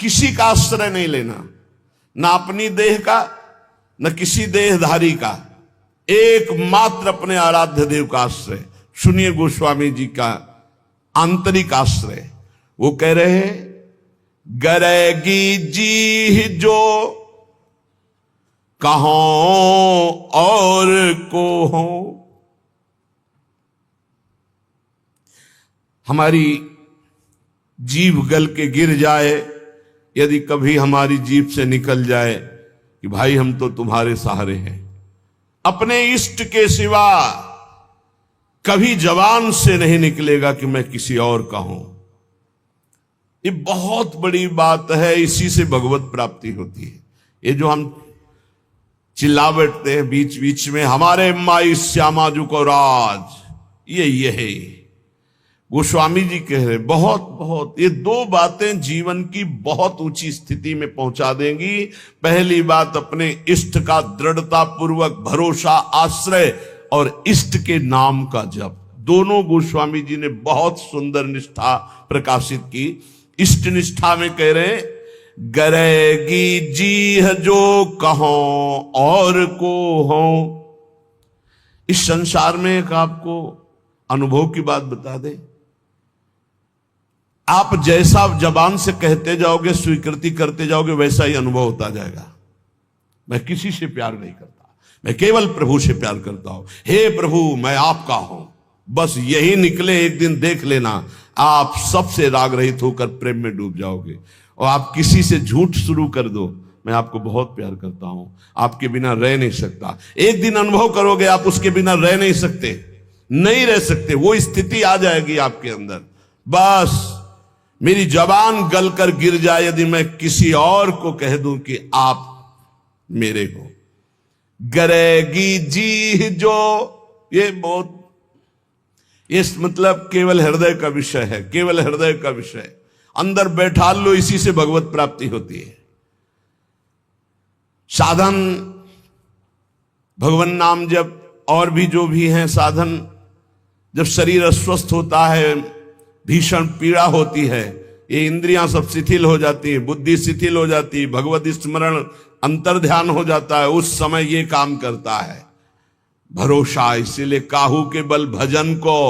किसी का आश्रय नहीं लेना, ना अपनी देह का न किसी देहधारी का, एकमात्र अपने आराध्य देव का आश्रय। सुनिए गोस्वामी जी का आंतरिक आश्रय। वो कह रहे हैं, गरेगी जी जो कहो और को हो। हमारी जीभ गल के गिर जाए, यदि कभी हमारी जीभ से निकल जाए कि भाई हम तो तुम्हारे सहारे हैं, अपने इष्ट के सिवा कभी जबान से नहीं निकलेगा कि मैं किसी और का हूं। ये बहुत बड़ी बात है, इसी से भगवत प्राप्ति होती है। ये जो हम चिल्ला बैठते हैं बीच बीच में, हमारे माई श्यामा जू को राज, ये है गोस्वामी जी कह रहे बहुत बहुत, ये दो बातें जीवन की बहुत ऊंची स्थिति में पहुंचा देंगी। पहली बात, अपने इष्ट का दृढ़ता पूर्वक भरोसा, आश्रय, और इष्ट के नाम का जप। दोनों गोस्वामी जी ने बहुत सुंदर निष्ठा प्रकाशित की। इष्ट निष्ठा में कह रहे, गरेगी जी जो कहो और को हो। इस संसार में एक आपको अनुभव की बात बता दे, आप जैसा जबान से कहते जाओगे, स्वीकृति करते जाओगे, वैसा ही अनुभव होता जाएगा। मैं किसी से प्यार नहीं करता, मैं केवल प्रभु से प्यार करता हूं। हे प्रभु मैं आपका हूं, बस यही निकले, एक दिन देख लेना आप सबसे राग रहित होकर प्रेम में डूब जाओगे। और आप किसी से झूठ शुरू कर दो, मैं आपको बहुत प्यार करता हूं, आपके बिना रह नहीं सकता, एक दिन अनुभव करोगे आप उसके बिना रह नहीं सकते, नहीं रह सकते। वो स्थिति आ जाएगी आपके अंदर। बस मेरी जबान गलकर गिर जाए यदि मैं किसी और को कह दूं कि आप मेरे हो। गरेगी जी जो, ये बहुत, ये मतलब केवल हृदय का विषय है, केवल हृदय का विषय। अंदर बैठा लो, इसी से भगवत प्राप्ति होती है। साधन भगवान नाम जब और भी जो भी हैं साधन, जब शरीर अस्वस्थ होता है, भीषण पीड़ा होती है, ये इंद्रियां सब शिथिल हो जाती है, बुद्धि शिथिल हो जाती है, भगवत स्मरण अंतर ध्यान हो जाता है, उस समय ये काम करता है भरोसा। इसीलिए काहू के बल भजन को,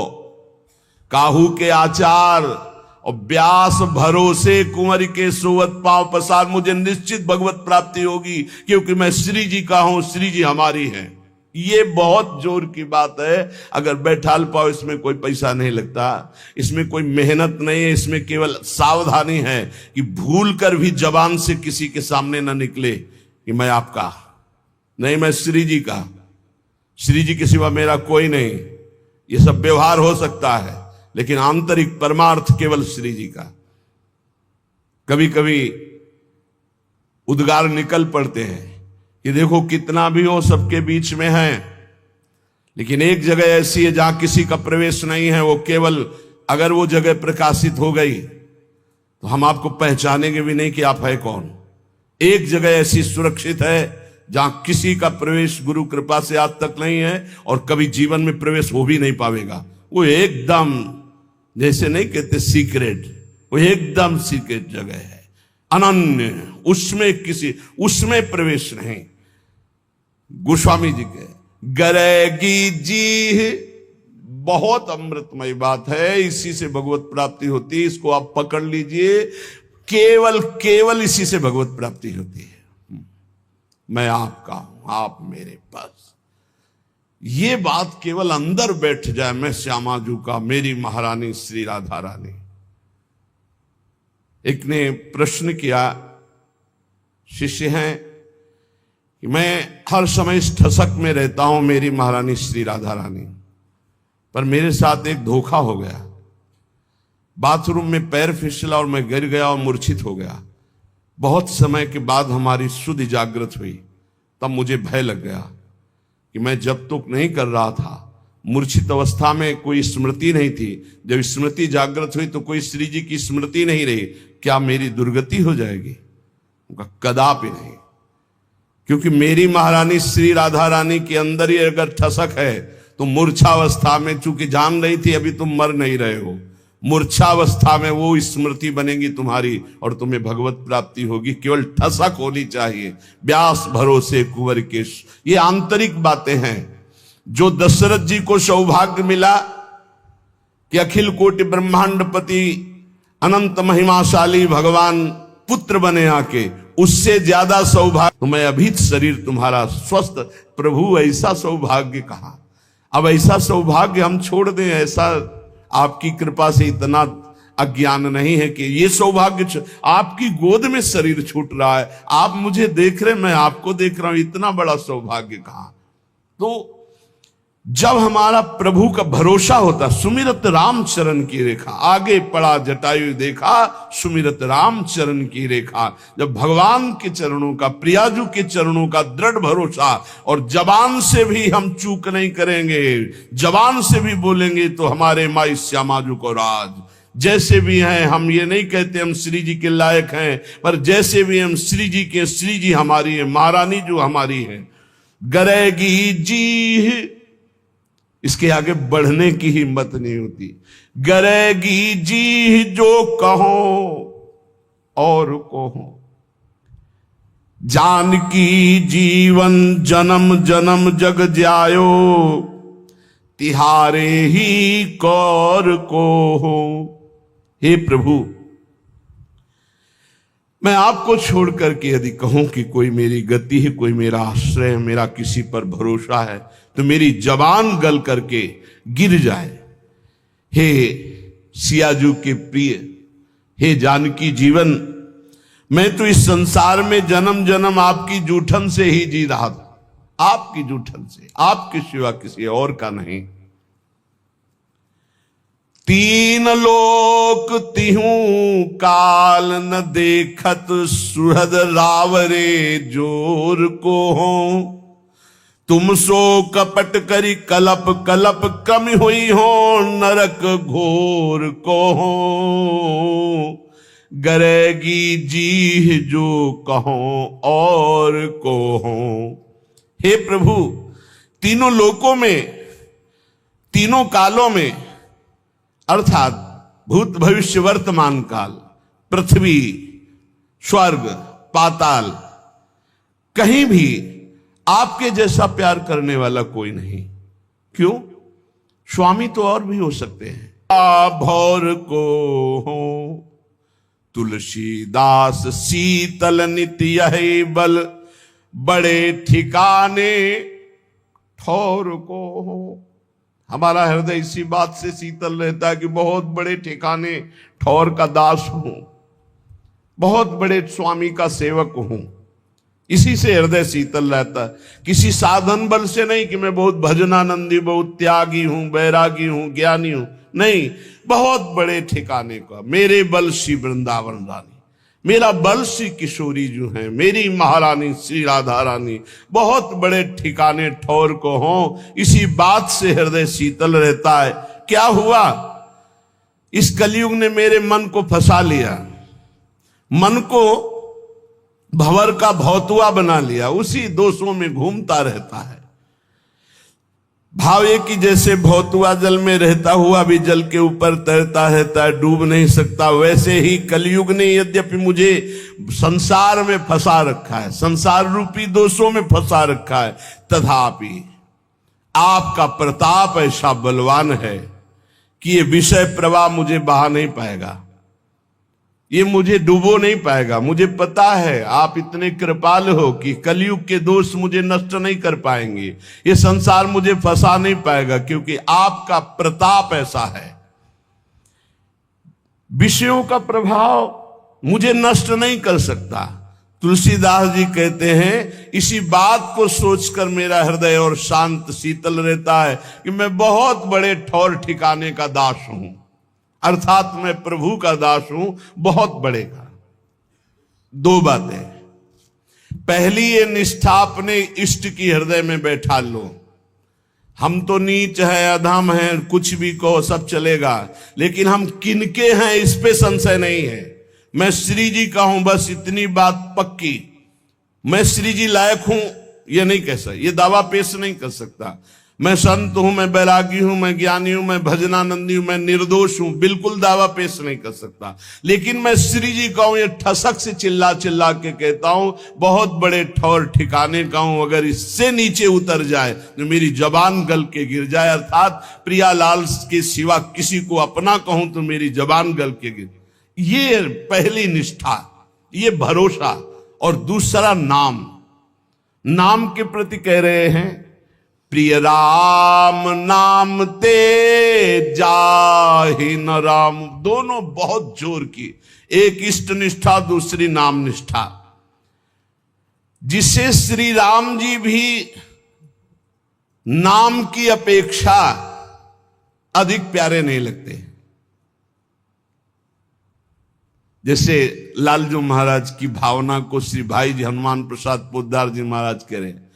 काहू के आचार और व्यास भरोसे कुंवर के सोवत पांव पसार। मुझे निश्चित भगवत प्राप्ति होगी क्योंकि मैं श्री जी का हूं, श्री जी हमारी हैं। ये बहुत जोर की बात है। अगर बैठाल पाओ, इसमें कोई पैसा नहीं लगता, इसमें कोई मेहनत नहीं है, इसमें केवल सावधानी है कि भूल कर भी जबान से किसी के सामने ना निकले कि मैं आपका नहीं, मैं श्री जी का, श्री जी के सिवा मेरा कोई नहीं। ये सब व्यवहार हो सकता है, लेकिन आंतरिक परमार्थ केवल श्री जी का। कभी कभी उद्गार निकल पड़ते हैं कि देखो कितना भी हो सबके बीच में है, लेकिन एक जगह ऐसी है जहां किसी का प्रवेश नहीं है। वो केवल अगर वो जगह प्रकाशित हो गई तो हम आपको पहचानेंगे भी नहीं कि आप है कौन। एक जगह ऐसी सुरक्षित है जहां किसी का प्रवेश गुरु कृपा से आज तक नहीं है और कभी जीवन में प्रवेश हो भी नहीं पावेगा। वो एकदम, जैसे नहीं कहते सीक्रेट, वो एकदम सीक्रेट जगह है, अनन्य, उसमें प्रवेश नहीं। गोस्वामी जी के गरेगी जी बहुत अमृतमय बात है, इसी से भगवत प्राप्ति होती है। इसको आप पकड़ लीजिए, केवल इसी से भगवत प्राप्ति होती है। मैं आपका हूं, आप मेरे पास। ये बात केवल अंदर बैठ जाए, मैं श्यामा जू का, मेरी महारानी श्री राधा रानी। एक ने प्रश्न किया, शिष्य हैं कि मैं हर समय इस ठसक में रहता हूं, मेरी महारानी श्री राधा रानी, पर मेरे साथ एक धोखा हो गया। बाथरूम में पैर फिसला और मैं गिर गया और मूर्छित हो गया। बहुत समय के बाद हमारी शुद्ध जागृत हुई, तब मुझे भय लग गया कि मैं जब तक नहीं कर रहा था, मूर्छित अवस्था में कोई स्मृति नहीं थी, जब स्मृति जागृत हुई तो कोई श्री जी की स्मृति नहीं रही, क्या मेरी दुर्गति हो जाएगी? उनका कदापि नहीं, क्योंकि मेरी महारानी श्री राधा रानी के अंदर ही अगर ठसक है तो मूर्छावस्था में चूंकि जान रही थी अभी तुम मर नहीं रहे हो, मूर्छावस्था में वो स्मृति बनेगी तुम्हारी और तुम्हें भगवत प्राप्ति होगी। केवल ठसक होनी चाहिए, व्यास भरोसे कुंवर के। ये आंतरिक बातें हैं। जो दशरथ जी को सौभाग्य मिला कि अखिल कोटि ब्रह्मांडपति अनंत महिमाशाली भगवान पुत्र बने आके, उससे ज्यादा सौभाग्य तुम्हें अभी शरीर तुम्हारा स्वस्थ, प्रभु ऐसा सौभाग्य कहा। अब ऐसा सौभाग्य हम छोड़ दें, ऐसा आपकी कृपा से इतना अज्ञान नहीं है कि ये सौभाग्य आपकी गोद में शरीर छूट रहा है, आप मुझे देख रहे, मैं आपको देख रहा हूं, इतना बड़ा सौभाग्य कहां। तो जब हमारा प्रभु का भरोसा होता, सुमिरत राम चरण की रेखा, आगे पड़ा जटायु देखा सुमिरत राम चरण की रेखा। जब भगवान के चरणों का, प्रियाजू के चरणों का दृढ़ भरोसा, और जबान से भी हम चूक नहीं करेंगे, जबान से भी बोलेंगे तो हमारे माई श्यामाजू को राज। जैसे भी हैं हम, ये नहीं कहते हम श्री जी के लायक हैं, पर जैसे भी हम श्री जी के, श्री जी हमारी है, महारानी जो हमारी है। गरेगी जी, इसके आगे बढ़ने की हिम्मत नहीं होती। गरेगी जी जो कहो और कहो, जानकी जीवन जन्म जन्म जग जायो, तिहारे ही कौर को हो। हे प्रभु, मैं आपको छोड़ करके यदि कहूं कि कोई मेरी गति है, कोई मेरा आश्रय है, मेरा किसी पर भरोसा है, तो मेरी जबान गल करके गिर जाए। हे सियाजू के प्रिय, हे जानकी जीवन, मैं तो इस संसार में जन्म जन्म आपकी जूठन से ही जी रहा था, आपकी जूठन से, आपके सिवा किसी और का नहीं। तीन लोक तिहूं काल न देखत, सुहृद रावरे जोर को हो। तुम सो कपट करी कलप कलप, कम हुई हो नरक घोर को हो। गरेगी जी जो कहो और को हो। हे प्रभु, तीनों लोकों में, तीनों कालों में, अर्थात भूत भविष्य वर्तमान काल, पृथ्वी, स्वर्ग, पाताल, कहीं भी आपके जैसा प्यार करने वाला कोई नहीं। क्यों? स्वामी तो और भी हो सकते हैं। भौर को हो तुलसीदास शीतल नित्य यही बल, बड़े ठिकाने ठौर को हो। हमारा हृदय इसी बात से शीतल रहता है कि बहुत बड़े ठिकाने ठौर का दास हूं, बहुत बड़े स्वामी का सेवक हूं। इसी से हृदय शीतल रहता है, किसी साधन बल से नहीं कि मैं बहुत भजनानंदी, बहुत त्यागी हूं, बैरागी हूं, ज्ञानी हूं, नहीं। बहुत बड़े ठिकाने का, मेरे बल श्री वृंदावन रानी, मेरा बल श्री किशोरी जो है, मेरी महारानी श्री राधा रानी, बहुत बड़े ठिकाने ठौर को हो। इसी बात से हृदय शीतल रहता है। क्या हुआ? इस कलयुग ने मेरे मन को फंसा लिया, मन को भंवर का भौतुआ बना लिया, उसी दोषों में घूमता रहता है। भाव ये कि जैसे भौतुआ जल में रहता हुआ भी जल के ऊपर तैरता है, डूब नहीं सकता, वैसे ही कलयुग ने यद्यपि मुझे संसार में फंसा रखा है, संसार रूपी दोषों में फंसा रखा है, तथापि आपका प्रताप ऐसा बलवान है कि ये विषय प्रवाह मुझे बहा नहीं पाएगा, ये मुझे डुबो नहीं पाएगा। मुझे पता है आप इतने कृपाल हो कि कलयुग के दोष मुझे नष्ट नहीं कर पाएंगे, ये संसार मुझे फंसा नहीं पाएगा, क्योंकि आपका प्रताप ऐसा है। विषयों का प्रभाव मुझे नष्ट नहीं कर सकता। तुलसीदास जी कहते हैं, इसी बात को सोचकर मेरा हृदय और शांत शीतल रहता है कि मैं बहुत बड़े ठौर ठिकाने का दास हूं, अर्थात मैं प्रभु का दास हूं, बहुत बड़े का। दो बातें, पहली ये निष्ठा अपने इष्ट की हृदय में बैठा लो। हम तो नीच है, अधम है, कुछ भी कहो सब चलेगा, लेकिन हम किनके हैं इस पे संशय नहीं है। मैं श्री जी का हूं, बस इतनी बात पक्की। मैं श्री जी लायक हूं ये नहीं कह सकता, ये दावा पेश नहीं कर सकता। मैं संत हूं, मैं बैरागी हूं, मैं ज्ञानी हूं, मैं भजनानंदी हूं, मैं निर्दोष हूं, बिल्कुल दावा पेश नहीं कर सकता। लेकिन मैं श्री जी का हूं, ये ठसक से चिल्ला चिल्ला के कहता हूं, बहुत बड़े ठौर ठिकाने का हूं। अगर इससे नीचे उतर जाए तो मेरी जबान गल के गिर जाए, अर्थात प्रियालाल के सिवा किसी को अपना कहूं तो मेरी जबान गल के गिर। ये पहली निष्ठा, ये भरोसा। और दूसरा नाम, नाम के प्रति कह रहे हैं, प्रिय राम नाम ते जाहि न राम। दोनों बहुत जोर की, एक इष्ट निष्ठा, दूसरी नाम निष्ठा, जिसे श्री राम जी भी नाम की अपेक्षा अधिक प्यारे नहीं लगते। जैसे लालजू महाराज की भावना को श्री भाई जी हनुमान प्रसाद पोद्दार जी महाराज कह रहे हैं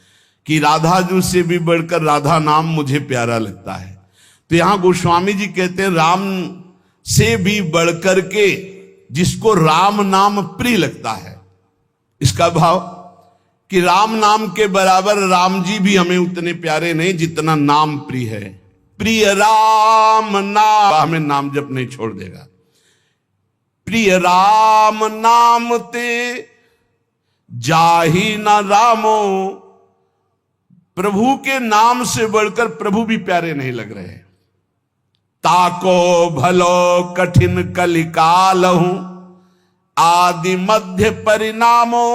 कि राधा जू से भी बढ़कर राधा नाम मुझे प्यारा लगता है। तो यहां गोस्वामी जी कहते हैं राम से भी बढ़कर के जिसको राम नाम प्रिय लगता है। इसका भाव कि राम नाम के बराबर राम जी भी हमें उतने प्यारे नहीं जितना नाम प्रिय है। प्रिय राम नाम, हमें नाम जप नहीं छोड़ देगा। प्रिय राम नाम ते जाहि न रामो। प्रभु के नाम से बढ़कर प्रभु भी प्यारे नहीं लग रहे। ताको भलो कठिन कलिकाल हूं, आदि मध्य परिणामो।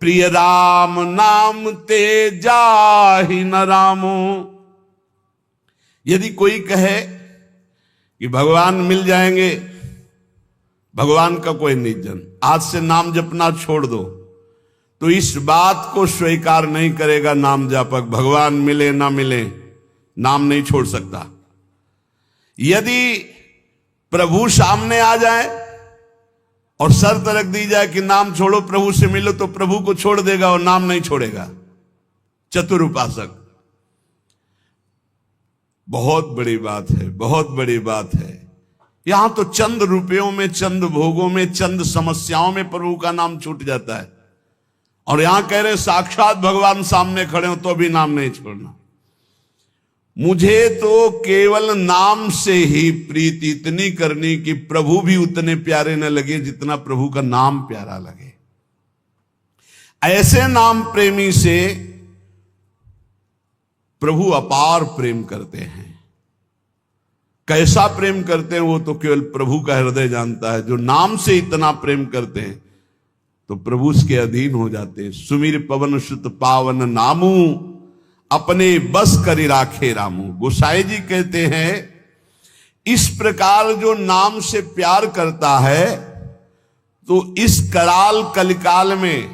प्रिय राम नाम ते जाहि न रामो। यदि कोई कहे कि भगवान मिल जाएंगे, भगवान का कोई निजन, आज से नाम जपना छोड़ दो, तो इस बात को स्वीकार नहीं करेगा नाम जापक। भगवान मिले ना मिले, नाम नहीं छोड़ सकता। यदि प्रभु सामने आ जाए और शर्त रख दी जाए कि नाम छोड़ो प्रभु से मिलो, तो प्रभु को छोड़ देगा और नाम नहीं छोड़ेगा। चतुर उपासक। बहुत बड़ी बात है, बहुत बड़ी बात है। यहां तो चंद रुपयों में, चंद भोगों में, चंद समस्याओं में प्रभु का नाम छूट जाता है, और यहां कह रहे साक्षात भगवान सामने खड़े हो तो भी नाम नहीं छोड़ना। मुझे तो केवल नाम से ही प्रीति इतनी करनी कि प्रभु भी उतने प्यारे न लगे जितना प्रभु का नाम प्यारा लगे। ऐसे नाम प्रेमी से प्रभु अपार प्रेम करते हैं। कैसा प्रेम करते हैं वो तो केवल प्रभु का हृदय जानता है। जो नाम से इतना प्रेम करते हैं तो प्रभु उसके अधीन हो जाते हैं। सुमिर पवन सुत पावन नामू, अपने बस करी राखे रामू। गोसाई जी कहते हैं इस प्रकार जो नाम से प्यार करता है तो इस कराल कलिकाल में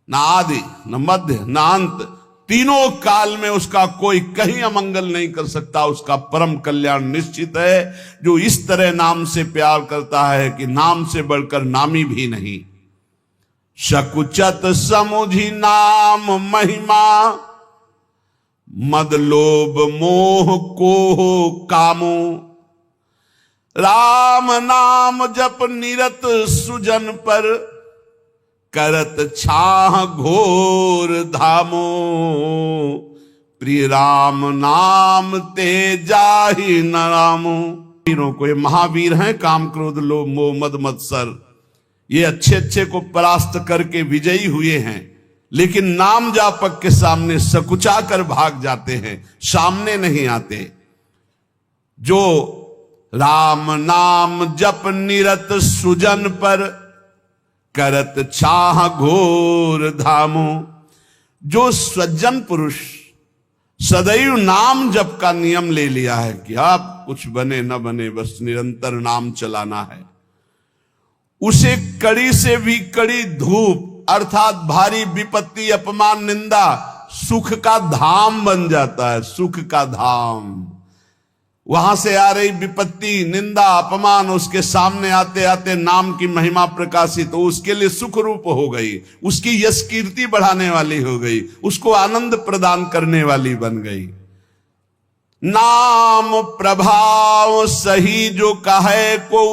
न आदि न मध्य न अंत, तीनों काल में उसका कोई कहीं अमंगल नहीं कर सकता। उसका परम कल्याण निश्चित है। जो इस तरह नाम से प्यार करता है कि नाम से बढ़कर नामी भी नहीं। शकुचत समुझी नाम महिमा, मद लोभ मोह को कामो। राम नाम जप निरत सुजन पर, करत छाह घोर धामो। प्रिय राम नाम ते जाहि न रामो। वीरों को, ये महावीर हैं, काम क्रोध लोभ मोह मद मत्सर, ये अच्छे अच्छे को परास्त करके विजयी हुए हैं, लेकिन नाम जापक के सामने सकुचा कर भाग जाते हैं, सामने नहीं आते। जो राम नाम जप निरत सुजन पर, करत छाह घोर धामो। जो सज्जन पुरुष सदैव नाम जप का नियम ले लिया है कि आप कुछ बने न बने बस निरंतर नाम चलाना है, उसे कड़ी से भी कड़ी धूप अर्थात भारी विपत्ति अपमान निंदा सुख का धाम बन जाता है। सुख का धाम, वहां से आ रही विपत्ति निंदा अपमान उसके सामने आते आते नाम की महिमा प्रकाशित हो, उसके लिए सुख रूप हो गई, उसकी यश कीर्ति बढ़ाने वाली हो गई, उसको आनंद प्रदान करने वाली बन गई। नाम प्रभाव सही जो कहे को,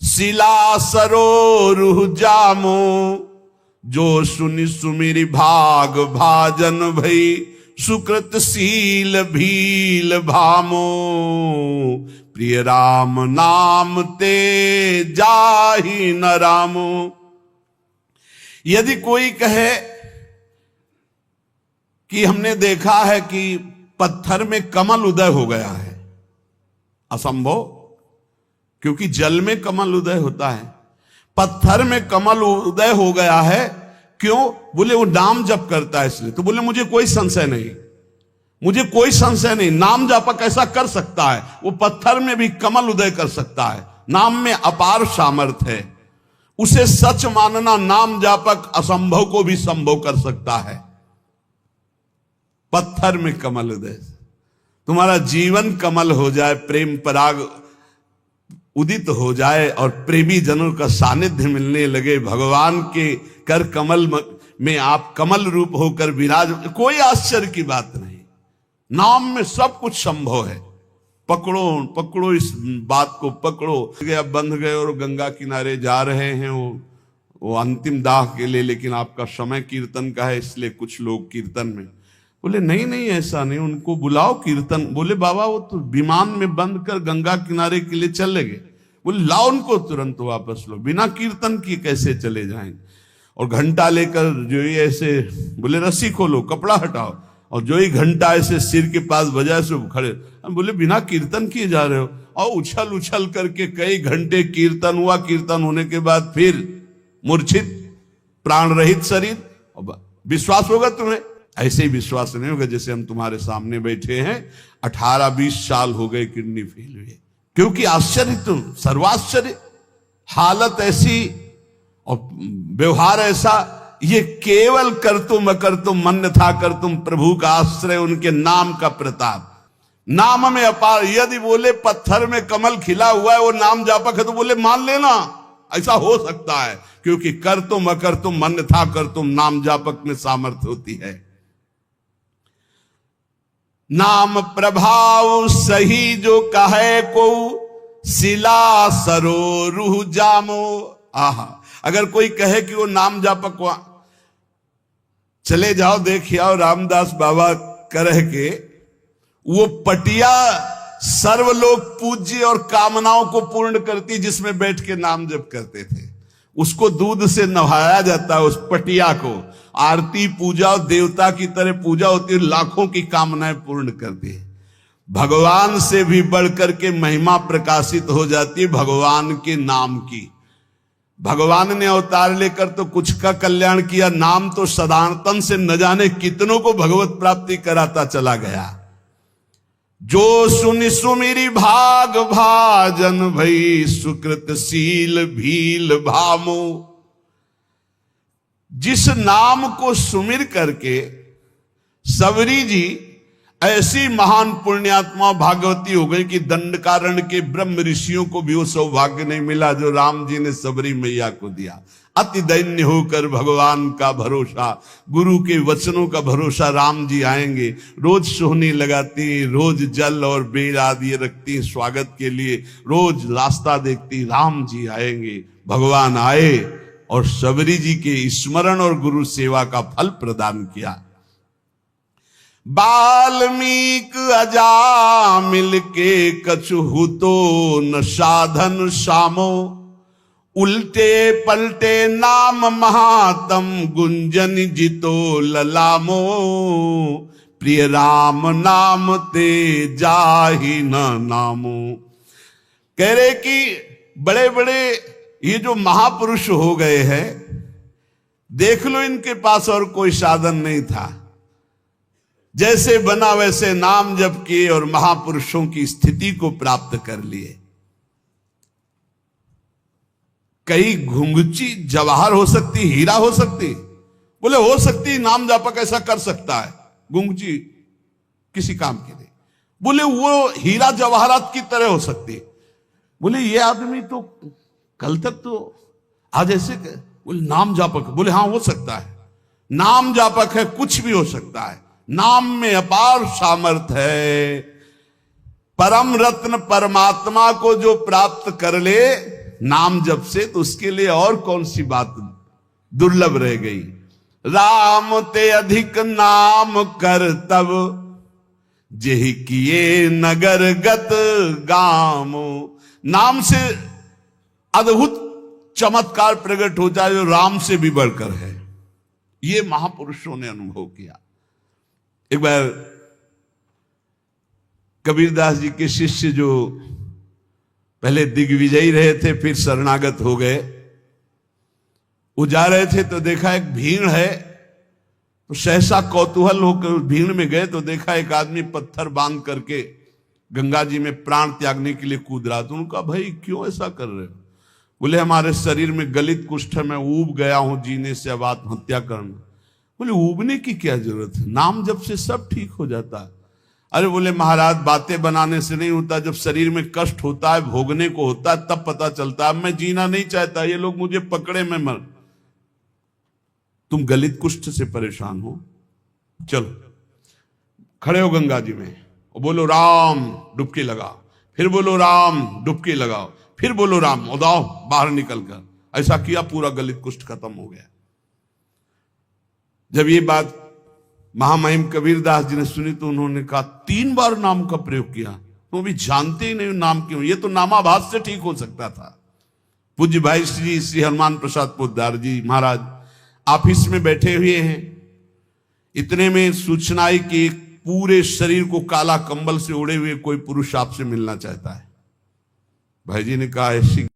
शिला सरोरुह जामो। जो सुनि सुमिरि भाग भाजन भई, सुकृतशील भील भामो, प्रिय राम नाम ते जाहि न रामो। यदि कोई कहे कि हमने देखा है कि पत्थर में कमल उदय हो गया है, असंभव, क्योंकि जल में कमल उदय होता है। पत्थर में कमल उदय हो गया है, क्यों? बोले वो नाम जप करता है इसलिए। तो बोले मुझे कोई संशय नहीं, मुझे कोई संशय नहीं, नाम जापक ऐसा कर सकता है, वो पत्थर में भी कमल उदय कर सकता है। नाम में अपार सामर्थ्य है, उसे सच मानना। नाम जापक असंभव को भी संभव कर सकता है। पत्थर में कमल उदय, तुम्हारा जीवन कमल हो जाए, प्रेम पराग उदित हो जाए और प्रेमी जनों का सानिध्य मिलने लगे, भगवान के कर कमल में आप कमल रूप होकर विराज, कोई आश्चर्य की बात नहीं। नाम में सब कुछ संभव है। पकड़ो पकड़ो, इस बात को पकड़ो। अब बंध गए और गंगा किनारे जा रहे हैं वो अंतिम दाह के लिए, लेकिन आपका समय कीर्तन का है, इसलिए कुछ लोग कीर्तन में। बोले नहीं नहीं ऐसा नहीं, उनको बुलाओ कीर्तन। बोले बाबा वो तो विमान में बंद कर गंगा किनारे के लिए चले गए। बोले लाओ उनको तुरंत वापस लो, बिना कीर्तन किए कैसे चले जाएंगे। और घंटा लेकर जो ही ऐसे, बोले रस्सी खोलो, कपड़ा हटाओ, और जो ही घंटा ऐसे सिर के पास बजाय से खड़े। बोले बिना कीर्तन किए जा रहे हो। और उछल उछल करके कई घंटे कीर्तन हुआ। कीर्तन होने के बाद फिर मूर्छित प्राण रहित शरीर। विश्वास होगा तुम्हें? ऐसे ही विश्वास नहीं होगा जैसे हम तुम्हारे सामने बैठे हैं, 18-20 साल हो गए किडनी फेल हुए। क्योंकि आश्चर्य, तुम सर्वाश्चर्य, हालत ऐसी और व्यवहार ऐसा। ये केवल कर तुम अकर तुम मन था कर तुम, प्रभु का आश्रय, उनके नाम का प्रताप। नाम में अपार। यदि बोले पत्थर में कमल खिला हुआ है, वो नाम जापक है, तो बोले मान लेना ऐसा हो सकता है, क्योंकि कर तुम अकर तुम मन था कर तुम, नाम जापक में सामर्थ्य होती है। नाम प्रभाव सही जो कहे को, शिला सरो रूह जामो। आहा, अगर कोई कहे कि वो नाम जापक, चले जाओ देखिए आओ रामदास बाबा कह के, वो पटिया सर्वलोक पूज्य और कामनाओं को पूर्ण करती, जिसमें बैठ के नाम जप करते थे। उसको दूध से नहाया जाता है, उस पटिया को आरती पूजा और देवता की तरह पूजा होती है, लाखों की कामनाएं पूर्ण करती है। भगवान से भी बढ़कर के महिमा प्रकाशित हो जाती है भगवान के नाम की। भगवान ने अवतार लेकर तो कुछ का कल्याण किया, नाम तो सदानतन से न जाने कितनों को भगवत प्राप्ति कराता चला गया। जो सुनि सुमिरी भाग भाजन भई, सुकृतशील भील भामो। जिस नाम को सुमिर करके सबरी जी ऐसी महान पुण्यात्मा भागवती हो गई कि दंडकारण्य के ब्रह्म ऋषियों को भी वो सौभाग्य नहीं मिला जो राम जी ने सबरी मैया को दिया। अति दैन्य होकर भगवान का भरोसा, गुरु के वचनों का भरोसा, राम जी आएंगे। रोज सोहनी लगाती, रोज जल और बेल आदि रखती स्वागत के लिए, रोज रास्ता देखती, राम जी आएंगे। भगवान आए और सबरी जी के स्मरण और गुरु सेवा का फल प्रदान किया। बाल्मीक अजा मिलके कछु तो न साधन सामो, उल्टे पलटे नाम महातम गुंजन जितो ललामो। प्रिय राम नाम ते जाहि न नामो। कह रहे कि बड़े बड़े ये जो महापुरुष हो गए हैं, देख लो इनके पास और कोई साधन नहीं था, जैसे बना वैसे नाम जप किए और महापुरुषों की स्थिति को प्राप्त कर लिए। कई घुंघची जवाहर हो सकती, हीरा हो सकती, बोले हो सकती, नाम जापक ऐसा कर सकता है। घुंघची किसी काम के लिए, बोले वो हीरा जवाहरात की तरह हो सकती। बोले ये आदमी तो कल तक तो आज ऐसे, बोले नाम जापक, बोले हाँ हो सकता है, नाम जापक है, कुछ भी हो सकता है। नाम में अपार सामर्थ्य है। परम रत्न परमात्मा को जो प्राप्त कर ले नाम जप से, तो उसके लिए और कौन सी बात दुर्लभ रह गई। राम ते अधिक नाम कर तब, जेहि किए नगर गत गाम। नाम से अद्भुत चमत्कार प्रकट होता है जो राम से भी बढ़कर है। ये महापुरुषों ने अनुभव किया। एक बार कबीरदास जी के शिष्य जो पहले दिग्विजयी रहे थे फिर शरणागत हो गए, वो जा रहे थे तो देखा एक भीड़ है, तो सहसा कौतूहल होकर भीड़ में गए तो देखा एक आदमी पत्थर बांध करके गंगा जी में प्राण त्यागने के लिए कूद रहा। तो उनका भाई क्यों ऐसा कर रहे हो? बोले हमारे शरीर में गलित कुष्ठ है, मैं ऊब गया हूं जीने से, अब आत्महत्या करना। बोले ऊबने की क्या जरूरत है, नाम जप से सब ठीक हो जाता है। अरे बोले महाराज बातें बनाने से नहीं होता, जब शरीर में कष्ट होता है भोगने को होता है तब पता चलता है। मैं जीना नहीं चाहता, ये लोग मुझे पकड़े मैं मर। तुम गलित कुष्ठ से परेशान हो, चलो खड़े हो गंगा जी में और बोलो राम, डुबकी लगाओ, फिर बोलो राम, डुबकी लगाओ, फिर बोलो राम, उदाओ बाहर निकल कर। ऐसा किया, पूरा गलित कुष्ठ खत्म हो गया। जब ये बात महामहिम कबीरदास जी ने सुनी तो उन्होंने कहा 3 बार नाम का प्रयोग किया, तो भी जानते ही नहीं नाम क्यों, ये तो नामाभास से ठीक हो सकता था। पूज्य भाई श्री हनुमान प्रसाद पोद्दार जी महाराज ऑफिस में बैठे हुए हैं, इतने में सूचना आई कि पूरे शरीर को काला कंबल से ओढ़े हुए कोई पुरुष आपसे मिलना चाहता है। भाई जी ने कहा ऐसी